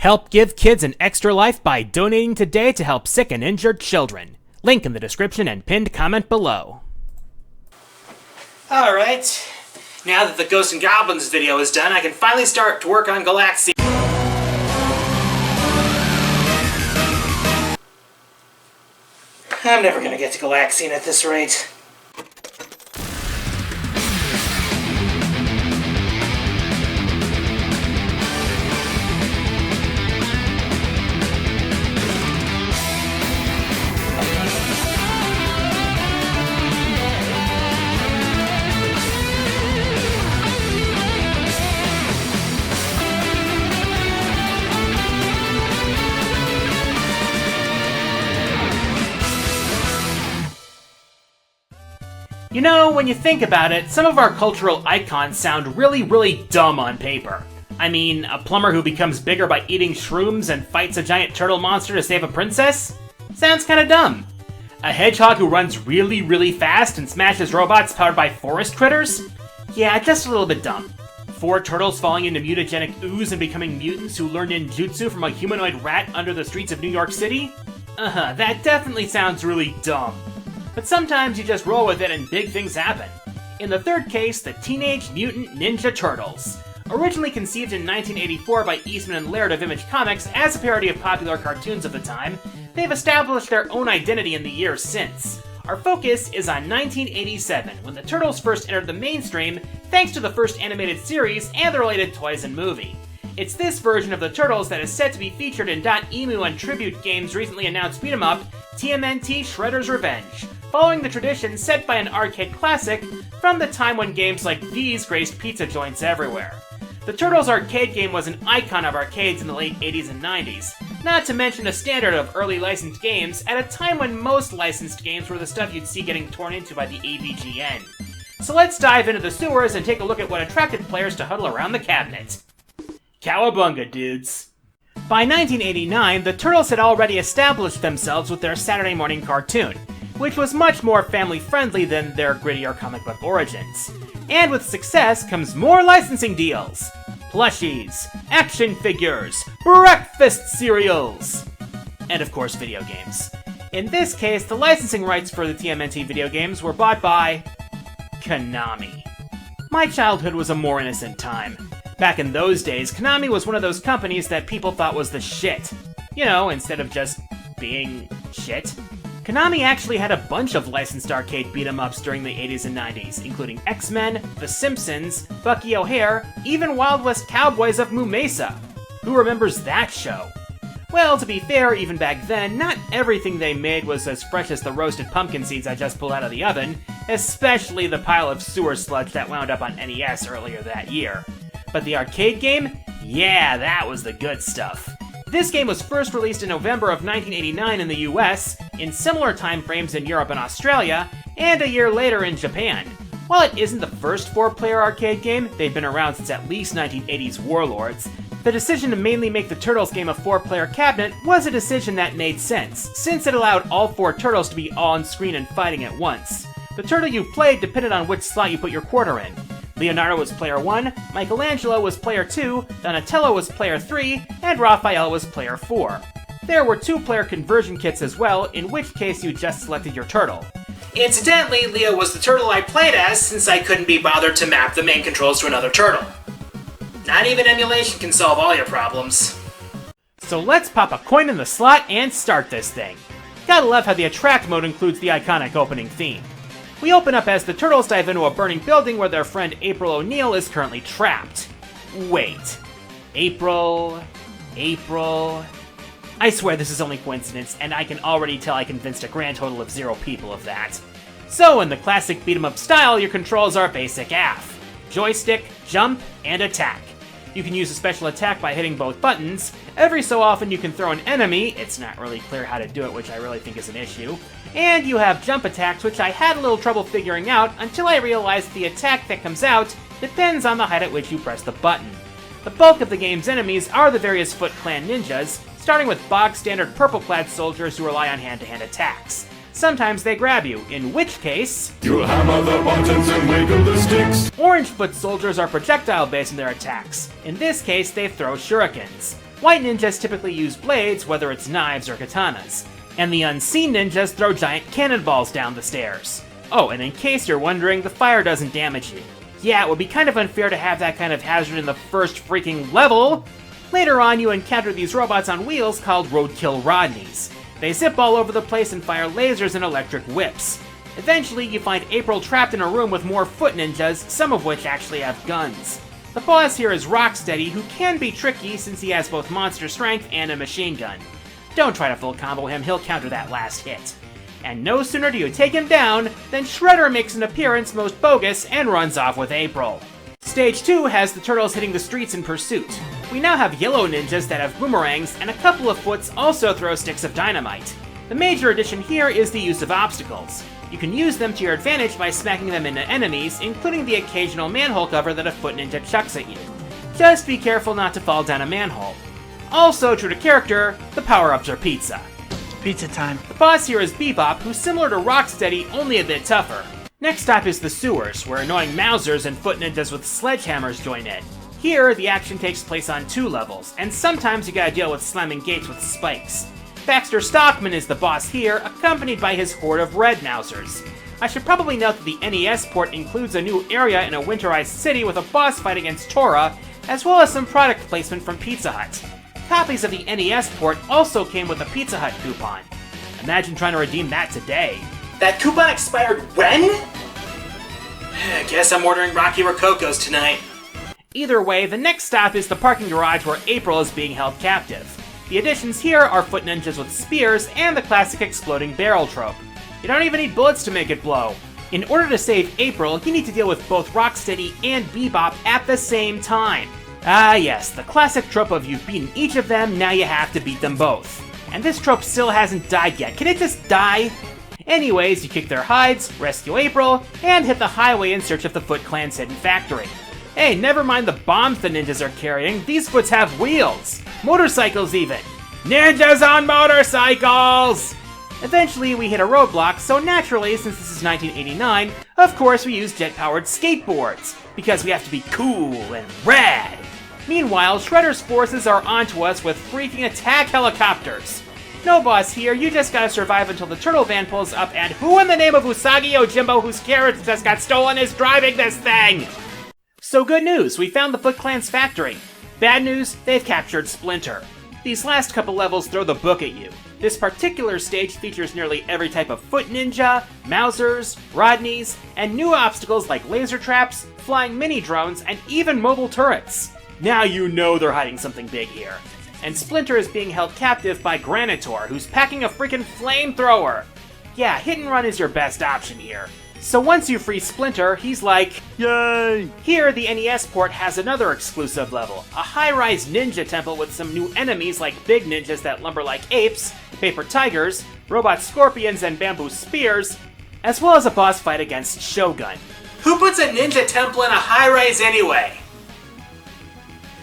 Help give kids an extra life by donating today to help sick and injured children. Link in the description and pinned comment below. Alright, now that the Ghosts and Goblins video is done, I can finally start to work on Galaxian. I'm never gonna get to Galaxian at this rate. You know, when you think about it, some of our cultural icons sound really dumb on paper. I mean, a plumber who becomes bigger by eating shrooms and fights a giant turtle monster to save a princess? Sounds kinda dumb. A hedgehog who runs really fast and smashes robots powered by forest critters? Yeah, just a little bit dumb. 4 turtles falling into mutagenic ooze and becoming mutants who learn ninjutsu from a humanoid rat under the streets of New York City? That definitely sounds really dumb. But sometimes you just roll with it and big things happen. In the third case, the Teenage Mutant Ninja Turtles. Originally conceived in 1984 by Eastman and Laird of Image Comics as a parody of popular cartoons of the time, they've established their own identity in the years since. Our focus is on 1987, when the Turtles first entered the mainstream thanks to the first animated series and the related toys and movie. It's this version of the Turtles that is set to be featured in DotEmu and Tribute Games' recently announced beat-em-up, TMNT Shredder's Revenge, following the tradition set by an arcade classic from the time when games like these graced pizza joints everywhere. The Turtles arcade game was an icon of arcades in the late 80s and 90s, not to mention a standard of early licensed games at a time when most licensed games were the stuff you'd see getting torn into by the AVGN. So let's dive into the sewers and take a look at what attracted players to huddle around the cabinet. Cowabunga, dudes. By 1989, the Turtles had already established themselves with their Saturday morning cartoon, which was much more family-friendly than their grittier comic book origins. And with success comes more licensing deals. Plushies, action figures, breakfast cereals, and of course video games. In this case, the licensing rights for the TMNT video games were bought by Konami. My childhood was a more innocent time. Back in those days, Konami was one of those companies that people thought was the shit. You know, instead of just being shit. Konami actually had a bunch of licensed arcade beat-em-ups during the 80s and 90s, including X-Men, The Simpsons, Bucky O'Hare, even Wild West Cowboys of Moo Mesa. Who remembers that show? Well, to be fair, even back then, not everything they made was as fresh as the roasted pumpkin seeds I just pulled out of the oven, especially the pile of sewer sludge that wound up on NES earlier that year. But the arcade game? Yeah, that was the good stuff. This game was first released in November of 1989 in the US, in similar time frames in Europe and Australia, and a year later in Japan. While it isn't the first 4-player arcade game, they've been around since at least 1980's Warlords, the decision to mainly make the Turtles game a 4-player cabinet was a decision that made sense, since it allowed all 4 Turtles to be on-screen and fighting at once. The turtle you played depended on which slot you put your quarter in. Leonardo was player 1, Michelangelo was player 2, Donatello was player 3, and Raphael was player 4. There were 2-player conversion kits as well, in which case you just selected your turtle. Incidentally, Leo was the turtle I played as since I couldn't be bothered to map the main controls to another turtle. Not even emulation can solve all your problems. So let's pop a coin in the slot and start this thing. Gotta love how the Attract mode includes the iconic opening theme. We open up as the Turtles dive into a burning building where their friend April O'Neil is currently trapped. Wait. April... I swear this is only coincidence, and I can already tell I convinced a grand total of 0 people of that. So, in the classic beat-em-up style, your controls are basic AF. Joystick, jump, and attack. You can use a special attack by hitting both buttons. Every so often you can throw an enemy, it's not really clear how to do it, which I really think is an issue. And you have jump attacks, which I had a little trouble figuring out until I realized the attack that comes out depends on the height at which you press the button. The bulk of the game's enemies are the various Foot Clan ninjas, starting with bog-standard purple-clad soldiers who rely on hand-to-hand attacks. Sometimes they grab you, in which case... you'll hammer the buttons and wiggle the sticks! Orange foot soldiers are projectile-based in their attacks. In this case, they throw shurikens. White ninjas typically use blades, whether it's knives or katanas. And the unseen ninjas throw giant cannonballs down the stairs. Oh, and in case you're wondering, the fire doesn't damage you. Yeah, it would be kind of unfair to have that kind of hazard in the first freaking level. Later on, you encounter these robots on wheels called Roadkill Rodneys. They zip all over the place and fire lasers and electric whips. Eventually, you find April trapped in a room with more foot ninjas, some of which actually have guns. The boss here is Rocksteady, who can be tricky since he has both monster strength and a machine gun. Don't try to full combo him, he'll counter that last hit. And no sooner do you take him down, than Shredder makes an appearance most bogus and runs off with April. Stage 2 has the turtles hitting the streets in pursuit. We now have yellow ninjas that have boomerangs, and a couple of foots also throw sticks of dynamite. The major addition here is the use of obstacles. You can use them to your advantage by smacking them into enemies, including the occasional manhole cover that a foot ninja chucks at you. Just be careful not to fall down a manhole. Also, true to character, the power-ups are pizza. Pizza time. The boss here is Bebop, who's similar to Rocksteady, only a bit tougher. Next stop is the sewers, where annoying Mousers and foot ninjas with sledgehammers join in. Here, the action takes place on 2 levels, and sometimes you gotta deal with slamming gates with spikes. Baxter Stockman is the boss here, accompanied by his horde of red Mousers. I should probably note that the NES port includes a new area in a winterized city with a boss fight against Tora, as well as some product placement from Pizza Hut. Copies of the NES port also came with a Pizza Hut coupon. Imagine trying to redeem that today. That coupon expired when? Guess I'm ordering Rocky Rococo's tonight. Either way, the next stop is the parking garage where April is being held captive. The additions here are foot ninjas with spears and the classic exploding barrel trope. You don't even need bullets to make it blow. In order to save April, you need to deal with both Rocksteady and Bebop at the same time. Ah yes, the classic trope of you've beaten each of them, now you have to beat them both. And this trope still hasn't died yet. Can it just die? Anyways, you kick their hides, rescue April, and hit the highway in search of the Foot Clan's hidden factory. Hey, never mind the bombs the ninjas are carrying, these foots have wheels! Motorcycles even! Ninjas on motorcycles! Eventually, we hit a roadblock, so naturally, since this is 1989, of course we use jet-powered skateboards, because we have to be cool and rad! Meanwhile, Shredder's forces are onto us with freaking attack helicopters. No boss here, you just gotta survive until the turtle van pulls up and who in the name of Usagi Yojimbo, whose carrots just got stolen, is driving this thing? So good news, we found the Foot Clan's factory. Bad news, they've captured Splinter. These last couple levels throw the book at you. This particular stage features nearly every type of foot ninja, Mousers, Rodneys, and new obstacles like laser traps, flying mini-drones, and even mobile turrets. Now you know they're hiding something big here. And Splinter is being held captive by Granitor, who's packing a freaking flamethrower. Yeah, hit and run is your best option here. So once you free Splinter, he's like, yay! Here, the NES port has another exclusive level, a high-rise ninja temple with some new enemies like big ninjas that lumber like apes, paper tigers, robot scorpions, and bamboo spears, as well as a boss fight against Shogun. Who puts a ninja temple in a high-rise anyway?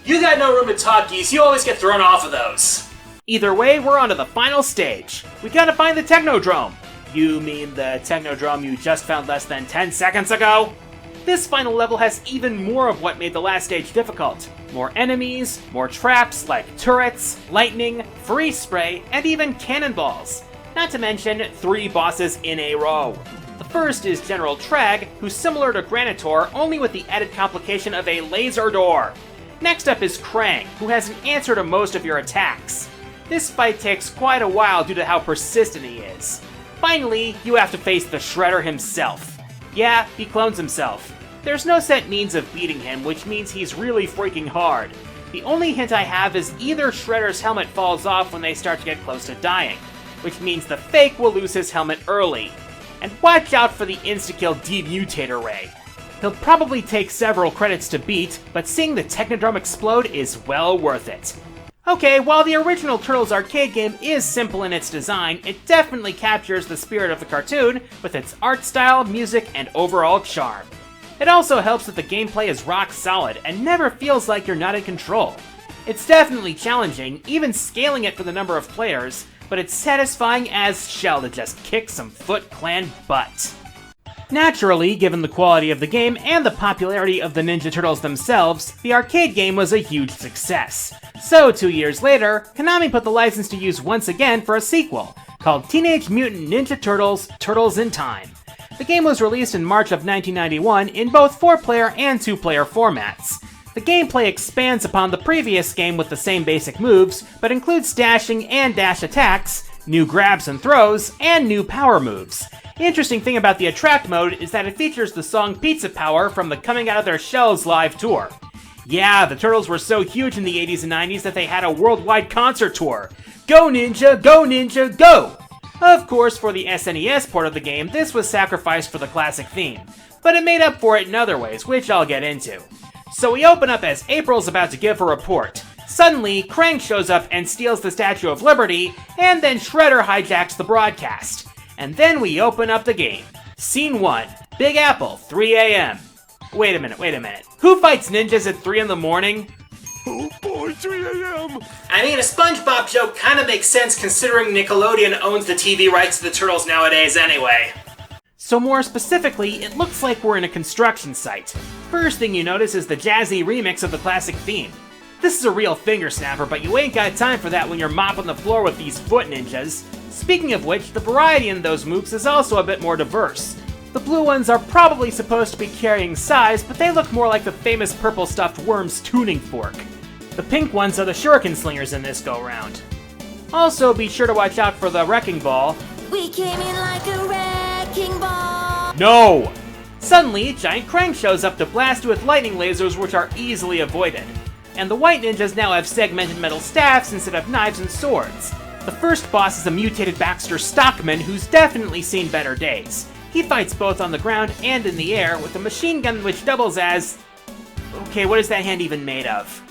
You got no room to talk, geese. You always get thrown off of those. Either way, we're on to the final stage. We gotta find the Technodrome. You mean the Technodrome you just found less than 10 seconds ago? This final level has even more of what made the last stage difficult. More enemies, more traps like turrets, lightning, freeze spray, and even cannonballs. Not to mention 3 bosses in a row. The first is General Trag, who's similar to Granitor, only with the added complication of a laser door. Next up is Krang, who has an answer to most of your attacks. This fight takes quite a while due to how persistent he is. Finally, you have to face the Shredder himself. Yeah, he clones himself. There's no set means of beating him, which means he's really freaking hard. The only hint I have is either Shredder's helmet falls off when they start to get close to dying, which means the fake will lose his helmet early. And watch out for the insta-kill Demutator Ray. He'll probably take several credits to beat, but seeing the Technodrome explode is well worth it. Okay, while the original Turtles arcade game is simple in its design, it definitely captures the spirit of the cartoon with its art style, music, and overall charm. It also helps that the gameplay is rock solid and never feels like you're not in control. It's definitely challenging, even scaling it for the number of players, but it's satisfying as shell to just kick some Foot Clan butt. Naturally, given the quality of the game and the popularity of the Ninja Turtles themselves, the arcade game was a huge success. So 2 years later, Konami put the license to use once again for a sequel, called Teenage Mutant Ninja Turtles: Turtles in Time. The game was released in March of 1991 in both 4-player and 2-player formats. The gameplay expands upon the previous game with the same basic moves, but includes dashing and dash attacks, new grabs and throws, and new power moves. The interesting thing about the Attract mode is that it features the song Pizza Power from the Coming Out of Their Shells live tour. Yeah, the Turtles were so huge in the 80s and 90s that they had a worldwide concert tour. Go Ninja, go Ninja, go! Of course, for the SNES port of the game, this was sacrificed for the classic theme, but it made up for it in other ways, which I'll get into. So we open up as April's about to give her report. Suddenly, Krang shows up and steals the Statue of Liberty, and then Shredder hijacks the broadcast. And then we open up the game. Scene 1. Big Apple, 3 a.m. Wait a minute. Who fights ninjas at 3 in the morning? Oh boy, 3 a.m. I mean, a SpongeBob joke kind of makes sense considering Nickelodeon owns the TV rights to the Turtles nowadays anyway. So more specifically, it looks like we're in a construction site. First thing you notice is the jazzy remix of the classic theme. This is a real finger snapper, but you ain't got time for that when you're mopping the floor with these foot ninjas. Speaking of which, the variety in those moves is also a bit more diverse. The blue ones are probably supposed to be carrying size, but they look more like the famous purple stuffed worm's tuning fork. The pink ones are the shuriken slingers in this go-round. Also, be sure to watch out for the wrecking ball. We came in like a wrecking ball. No! Suddenly, Giant Krang shows up to blast you with lightning lasers, which are easily avoided. And the white ninjas now have segmented metal staffs instead of knives and swords. The first boss is a mutated Baxter Stockman who's definitely seen better days. He fights both on the ground and in the air with a machine gun which doubles as... Okay, what is that hand even made of?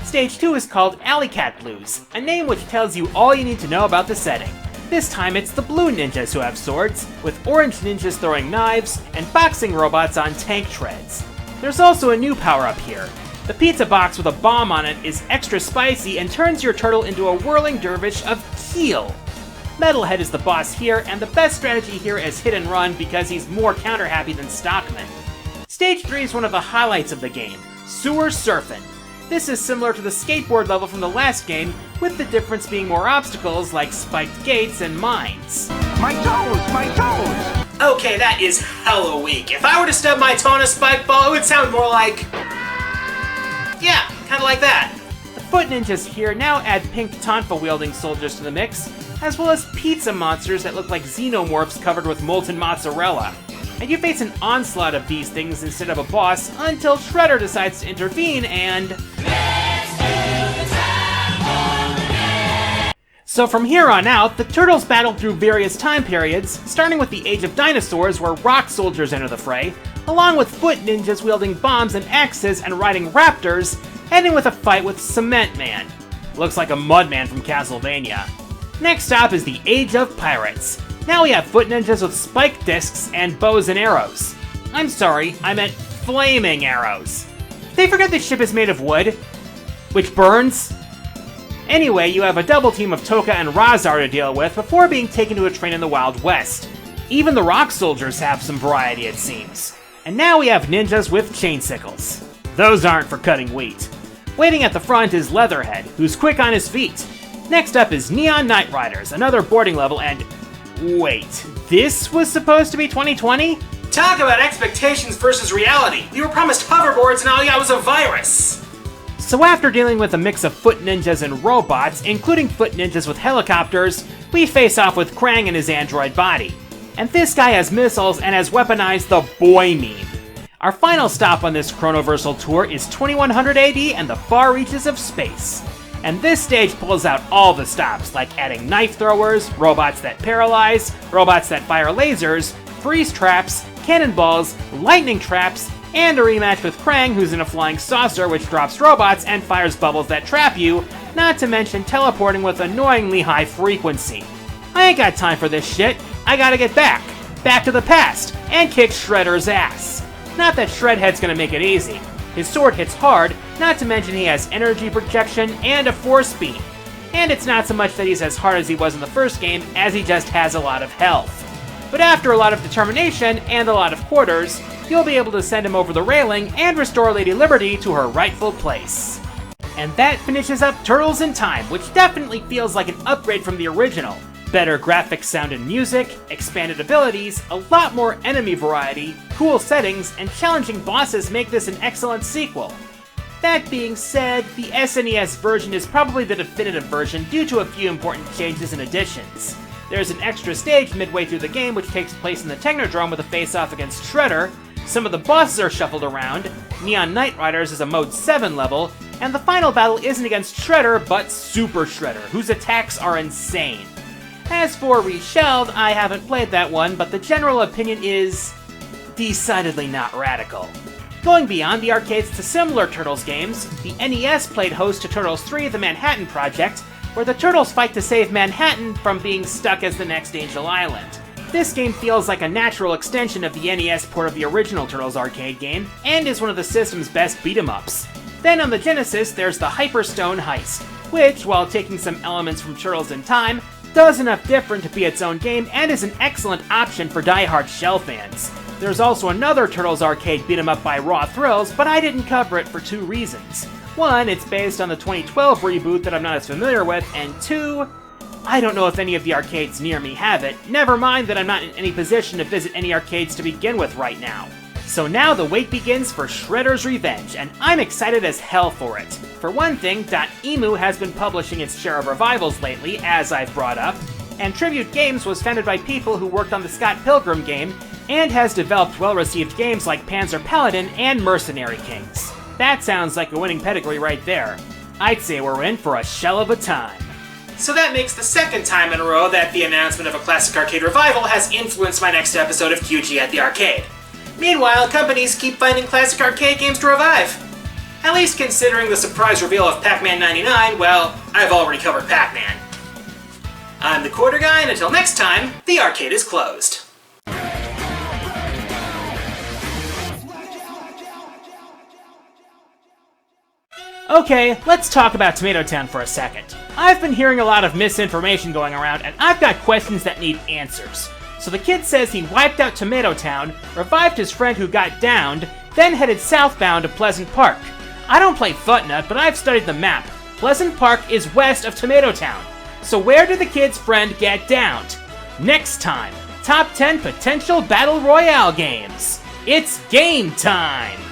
Stage 2 is called Alley Cat Blues, a name which tells you all you need to know about the setting. This time it's the blue ninjas who have swords, with orange ninjas throwing knives, and boxing robots on tank treads. There's also a new power-up here. The pizza box with a bomb on it is extra spicy and turns your turtle into a whirling dervish of Keel. Metalhead is the boss here, and the best strategy here is hit and run because he's more counter-happy than Stockman. Stage 3 is one of the highlights of the game, Sewer Surfin'. This is similar to the skateboard level from the last game, with the difference being more obstacles like spiked gates and mines. My toes! Okay, that is hella weak. If I were to stub my toe on a spike ball, it would sound more like... Yeah, kinda like that. The foot ninjas here now add pink tonfa-wielding soldiers to the mix, as well as pizza monsters that look like xenomorphs covered with molten mozzarella. And you face an onslaught of these things instead of a boss until Shredder decides to intervene and... So from here on out, the Turtles battle through various time periods, starting with the Age of Dinosaurs where rock soldiers enter the fray, along with foot ninjas wielding bombs and axes and riding raptors, ending with a fight with Cement Man. Looks like a Mudman from Castlevania. Next stop is the Age of Pirates. Now we have foot ninjas with spiked discs and bows and arrows. I'm sorry, I meant flaming arrows. They forget the ship is made of wood, which burns. Anyway, you have a double team of Toka and Razar to deal with before being taken to a train in the Wild West. Even the rock soldiers have some variety, it seems. And now we have ninjas with chain sickles. Those aren't for cutting wheat. Waiting at the front is Leatherhead, who's quick on his feet. Next up is Neon Knight Riders, another boarding level, and... Wait, this was supposed to be 2020? Talk about expectations versus reality. We were promised hoverboards and all we got was a virus. So after dealing with a mix of foot ninjas and robots, including foot ninjas with helicopters, we face off with Krang and his android body. And this guy has missiles and has weaponized the boy meme. Our final stop on this Chronoversal tour is 2100 AD and the far reaches of space. And this stage pulls out all the stops, like adding knife throwers, robots that paralyze, robots that fire lasers, freeze traps, cannonballs, lightning traps, and a rematch with Krang, who's in a flying saucer which drops robots and fires bubbles that trap you, not to mention teleporting with annoyingly high frequency. I ain't got time for this shit. I gotta get back to the past, and kick Shredder's ass. Not that Shredhead's gonna make it easy. His sword hits hard, not to mention he has energy projection and a force beam. And it's not so much that he's as hard as he was in the first game, as he just has a lot of health. But after a lot of determination and a lot of quarters, you'll be able to send him over the railing and restore Lady Liberty to her rightful place. And that finishes up Turtles in Time, which definitely feels like an upgrade from the original. Better graphics, sound, and music, expanded abilities, a lot more enemy variety, cool settings, and challenging bosses make this an excellent sequel. That being said, the SNES version is probably the definitive version due to a few important changes and additions. There's an extra stage midway through the game which takes place in the Technodrome with a face-off against Shredder, some of the bosses are shuffled around, Neon Knight Riders is a Mode 7 level, and the final battle isn't against Shredder, but Super Shredder, whose attacks are insane. As for Reshelled, I haven't played that one, but the general opinion is decidedly not radical. Going beyond the arcades to similar Turtles games, the NES played host to Turtles 3: The Manhattan Project, where the Turtles fight to save Manhattan from being stuck as the next Angel Island. This game feels like a natural extension of the NES port of the original Turtles arcade game, and is one of the system's best beat-em-ups. Then on the Genesis, there's the Hyperstone Heist, which, while taking some elements from Turtles in Time, does enough different to be its own game and is an excellent option for die-hard shell fans. There's also another Turtles arcade beat-em-up by Raw Thrills, but I didn't cover it for two reasons. One, it's based on the 2012 reboot that I'm not as familiar with, and two, I don't know if any of the arcades near me have it, never mind that I'm not in any position to visit any arcades to begin with right now. So now the wait begins for Shredder's Revenge, and I'm excited as hell for it. For one thing, DotEmu has been publishing its share of revivals lately, as I've brought up, and Tribute Games was founded by people who worked on the Scott Pilgrim game, and has developed well-received games like Panzer Paladin and Mercenary Kings. That sounds like a winning pedigree right there. I'd say we're in for a shell of a time. So that makes the second time in a row that the announcement of a classic arcade revival has influenced my next episode of QG at the Arcade. Meanwhile, companies keep finding classic arcade games to revive. At least considering the surprise reveal of Pac-Man 99, well, I've already covered Pac-Man. I'm the Quarter Guy, and until next time, the arcade is closed. Okay, let's talk about Tomato Town for a second. I've been hearing a lot of misinformation going around, and I've got questions that need answers. So the kid says he wiped out Tomato Town, revived his friend who got downed, then headed southbound to Pleasant Park. I don't play Footnut, but I've studied the map. Pleasant Park is west of Tomato Town. So where did the kid's friend get downed? Next time, Top 10 Potential Battle Royale Games. It's game time!